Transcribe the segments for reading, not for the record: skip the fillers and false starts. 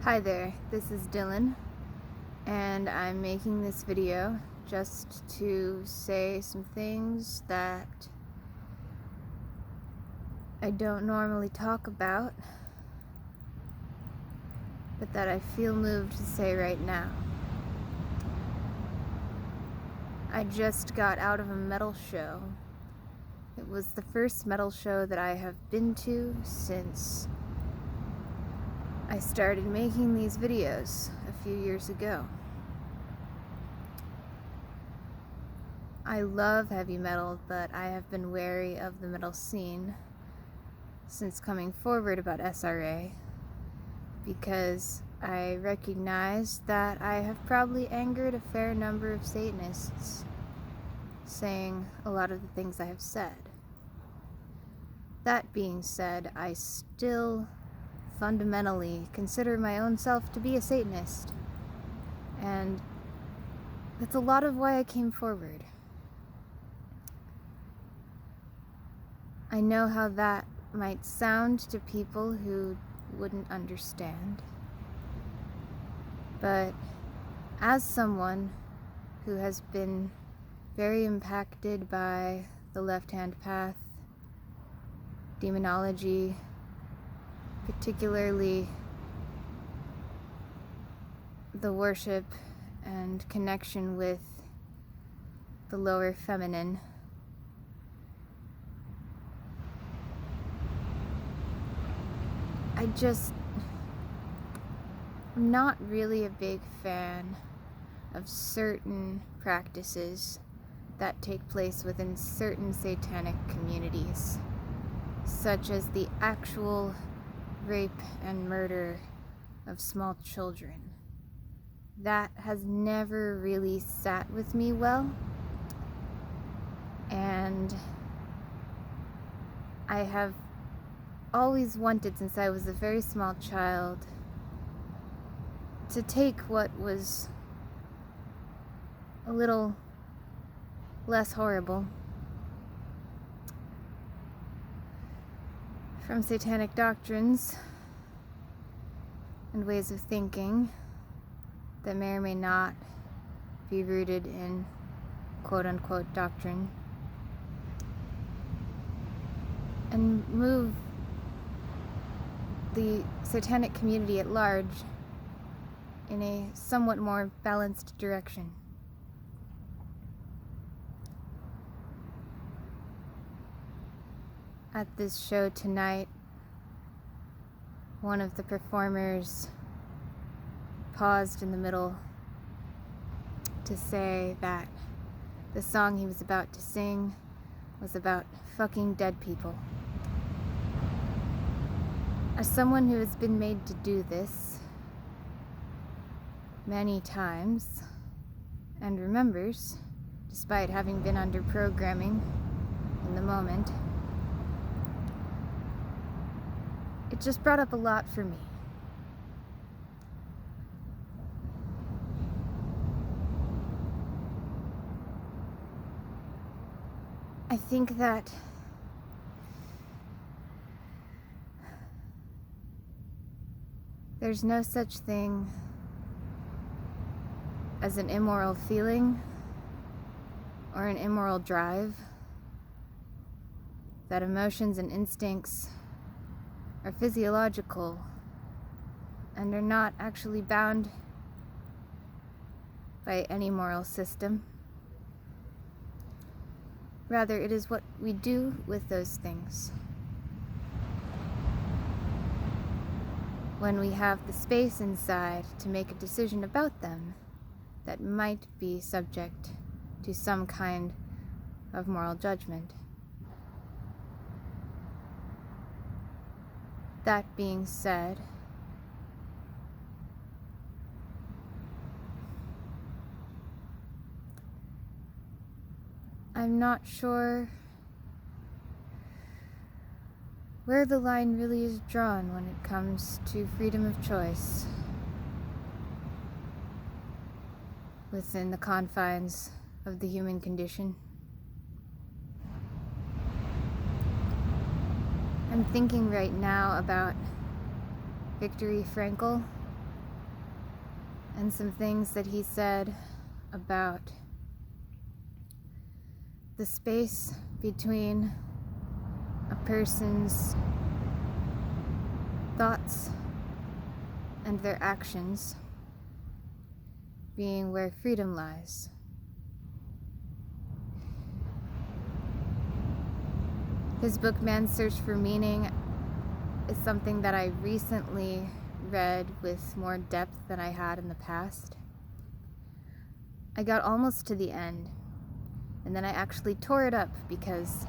Hi there, this is Dylan, and I'm making this video just to say some things that I don't normally talk about, but that I feel moved to say right now. I just got out of a metal show. It was the first metal show that I have been to since I started making these videos a few years ago. I love heavy metal, but I have been wary of the metal scene since coming forward about SRA, because I recognize that I have probably angered a fair number of Satanists, saying a lot of the things I have said. That being said, I still fundamentally consider my own self to be a Satanist, and that's a lot of why I came forward. I know how that might sound to people who wouldn't understand, but as someone who has been very impacted by the left-hand path, demonology, particularly the worship and connection with the lower feminine, I'm not really a big fan of certain practices that take place within certain satanic communities, such as the actual rape and murder of small children. That has never really sat with me well, and I have always wanted, since I was a very small child, to take what was a little less horrible from satanic doctrines and ways of thinking that may or may not be rooted in quote-unquote doctrine, and move the satanic community at large in a somewhat more balanced direction. At this show tonight, one of the performers paused in the middle to say that the song he was about to sing was about fucking dead people. As someone who has been made to do this many times and remembers, despite having been under programming in the moment, it just brought up a lot for me. I think that there's no such thing as an immoral feeling or an immoral drive, that emotions and instincts are physiological and are not actually bound by any moral system. Rather, it is what we do with those things when we have the space inside to make a decision about them that might be subject to some kind of moral judgment. That being said, I'm not sure where the line really is drawn when it comes to freedom of choice within the confines of the human condition. I'm thinking right now about Viktor Frankl and some things that he said about the space between a person's thoughts and their actions being where freedom lies. His book, Man's Search for Meaning, is something that I recently read with more depth than I had in the past. I got almost to the end, and then I actually tore it up because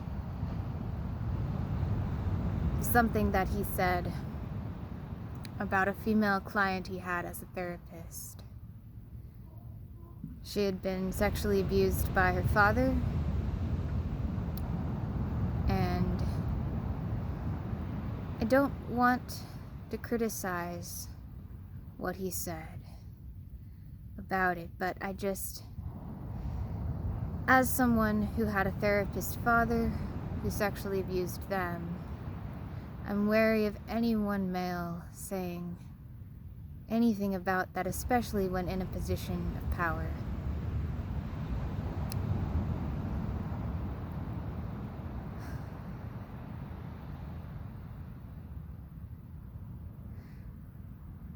of something that he said about a female client he had as a therapist. She had been sexually abused by her father, and I don't want to criticize what he said about it, but I just, as someone who had a therapist father who sexually abused them, I'm wary of any one male saying anything about that, especially when in a position of power.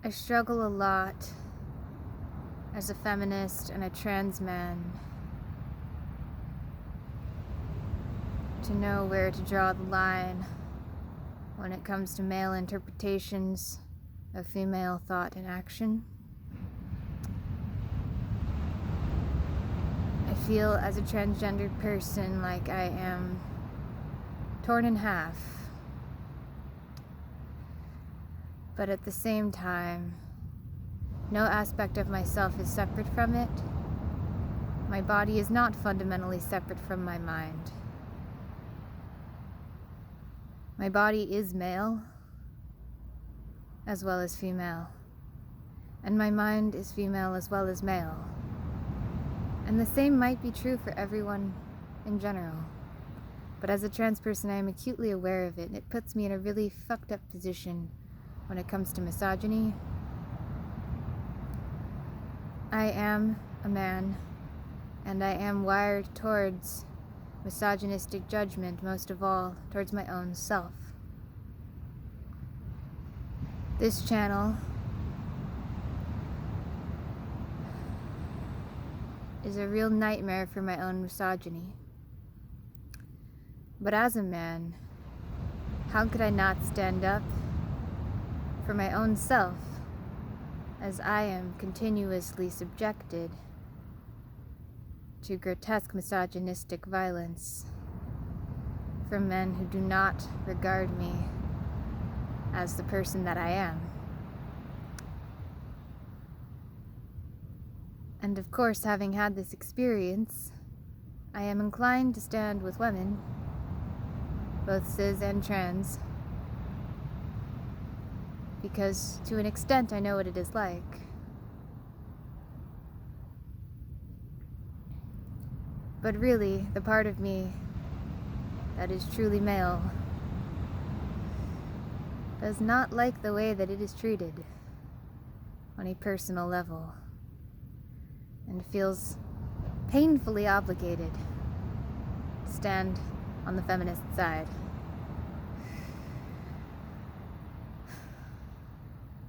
I struggle a lot as a feminist and a trans man to know where to draw the line when it comes to male interpretations of female thought and action. I feel as a transgendered person like I am torn in half, but at the same time, no aspect of myself is separate from it. My body is not fundamentally separate from my mind. My body is male as well as female, and my mind is female as well as male. And the same might be true for everyone in general. But as a trans person, I am acutely aware of it, and it puts me in a really fucked up position when it comes to misogyny. I am a man, and I am wired towards misogynistic judgment, most of all towards my own self. This channel is a real nightmare for my own misogyny. But as a man, how could I not stand up for my own self, as I am continuously subjected to grotesque misogynistic violence from men who do not regard me as the person that I am. And of course, having had this experience, I am inclined to stand with women, both cis and trans, because to an extent I know what it is like. But really, the part of me that is truly male does not like the way that it is treated on a personal level, and feels painfully obligated to stand on the feminist side.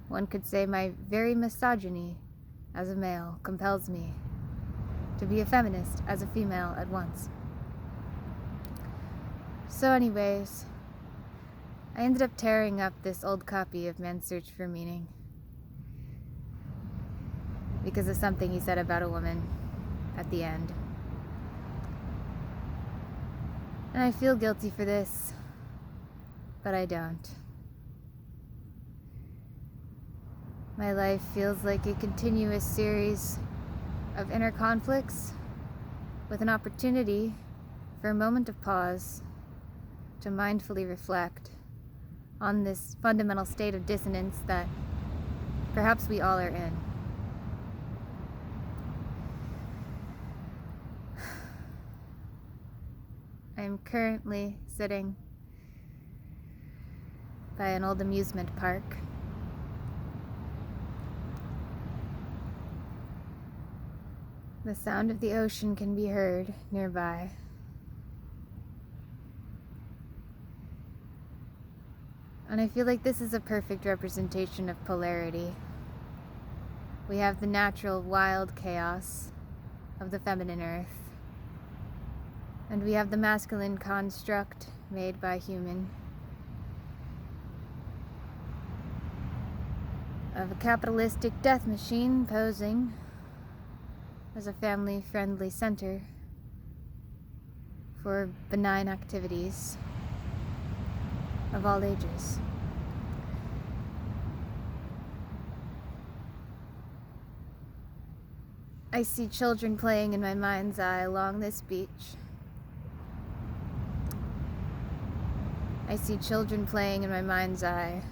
One could say my very misogyny as a male compels me to be a feminist as a female at once. So anyways, I ended up tearing up this old copy of Man's Search for Meaning because of something he said about a woman at the end. And I feel guilty for this, but I don't. My life feels like a continuous series of inner conflicts with an opportunity for a moment of pause to mindfully reflect on this fundamental state of dissonance that perhaps we all are in. I am currently sitting by an old amusement park, The sound of the ocean can be heard nearby. And I feel like this is a perfect representation of polarity. We have the natural, wild chaos of the feminine earth, and we have the masculine construct made by human of a capitalistic death machine posing as a family-friendly center for benign activities of all ages. I see children playing in my mind's eye along this beach. I see children playing in my mind's eye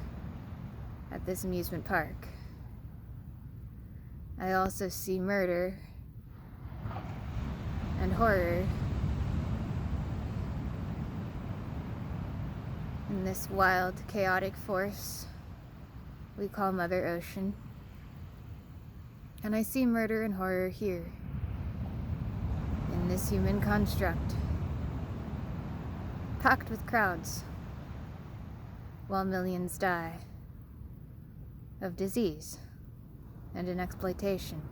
at this amusement park. I also see murder and horror in this wild, chaotic force we call Mother Ocean. And I see murder and horror here, in this human construct, packed with crowds, while millions die of disease and in exploitation.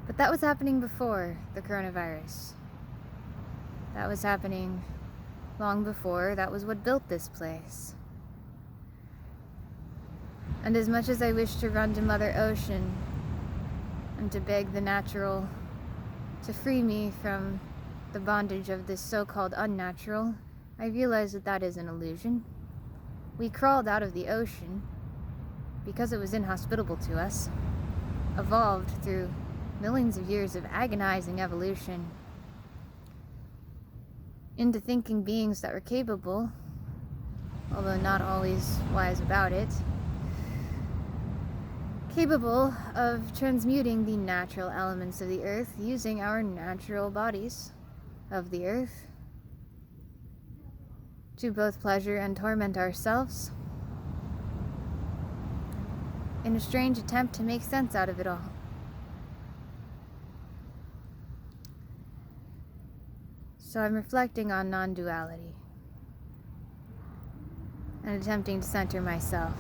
But that was happening before the coronavirus. That was happening long before. That was what built this place. And as much as I wish to run to Mother Ocean and to beg the natural to free me from the bondage of this so-called unnatural, I realize that that is an illusion. We crawled out of the ocean because it was inhospitable to us, evolved through millions of years of agonizing evolution into thinking beings that were capable, although not always wise about it, capable of transmuting the natural elements of the earth using our natural bodies of the earth to both pleasure and torment ourselves in a strange attempt to make sense out of it all. So I'm reflecting on non-duality and attempting to center myself.